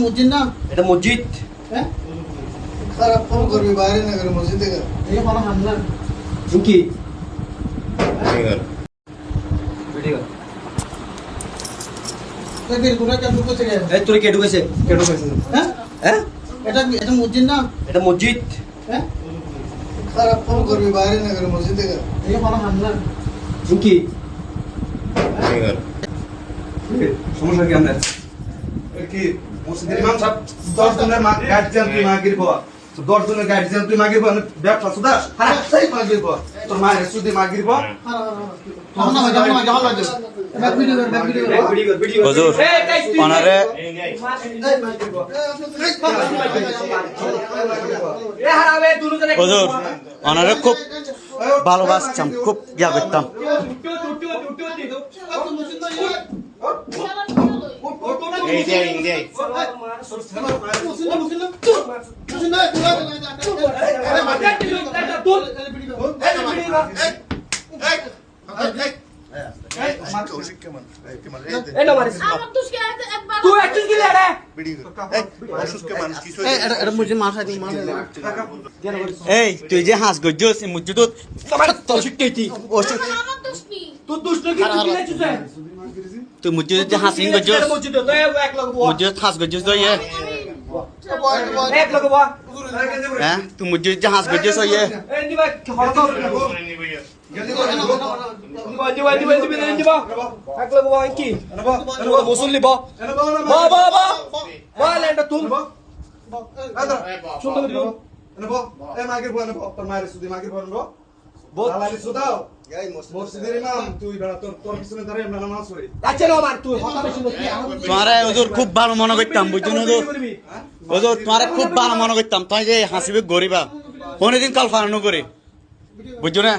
মসজিদ না? এটা মসজিদ। হ্যাঁ খারাপ ফোন করবি বাইরে না করে মসজিদ থেকে এই কোনো হামলা কি তোদের কোন কেন ঢুকেছে কে? এই তোর কে ঢুকেছে? হ্যাঁ হ্যাঁ এটা মসজিদ না? এটা মসজিদ। হ্যাঁ খারাপ ফোন করবি বাইরে না করে মসজিদ থেকে এই কোনো হামলা কি সমস্যা কি আপনার? কি মসজিদের ইমাম সাহেব 10 জনের গার্জিয়ান তুই মাগির বাবা 10 জনের গার্জিয়ান তুই মাগির বাবা ব্যবসা সুদা হারাই মাগির বাবা তোর মায়ের সুদি মাগির বাবা হুজুর ওনারে হুজুর ওনারে খুব ভালোবাসতাম, খুব ইয়া করতাম। এই তুই যে হাঁস গজ্জস মসজিদত তুই মসজিদত যে হাঁস গজ্জস মসজিদত হাঁস গজ্জস তো ইয়ে হ্যাঁ তুই মসজিদত যে হাঁস গজ্জস ইয়ে মুসল্লি বা মাগির বাবা তোর মায়ের সুদি মাগির বাবা হালালি সুদাও মসজিদের ইমাম তুই বেড়া তোর পিছনে দাঁড়িয়ে আমরা নামাজ পড়ি তোমারে হুজুর খুব ভালো মনে করতাম, বুঝছেন হুজুর? হুজুর তোমারে খুব ভালো মনে করতাম, তুই যে হাসিবে গরিবা কোনদিন কল্পনা করে, বুঝছো না?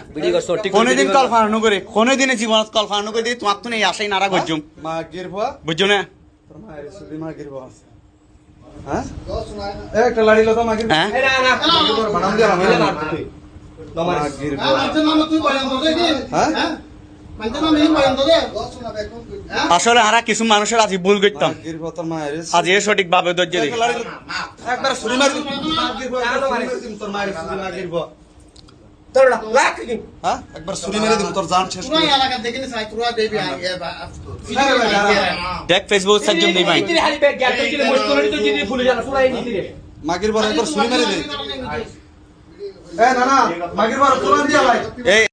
কোনদিন কল্পনা করে, কোনদিনে জীবনত কল্পনা করে দিয়ে তোমার তো নেই আশাই নারা করছুম, মাগির বাবা বুঝছো না? তোর মায়ের সুদি মাগির বাবা হ্যাঁ একটা লাড়ি লতা মাগির হ্যাঁ বানাম দিলাম মাগির হ্যাঁ আসলে আরা কিছু মানুষের আজ ভুল করতাম, মাগির বাবা তোর মায়ের আজ এ সঠিক ভাবে ধৈর্য দিই। একবার ছুরি মারি মাগির বাবা তোর মায়ের সুদি মাগির বাবা হ্যাঁ একবার ছুরি মেরে দিব তোর জান শেষ করে দেখ ফেসবুক সাজ্জম নেই ভাই মাগির বাবা একবার ছুরি মেরে দে এ না না মাগির বাবা তোলা দিয়া ভাই এই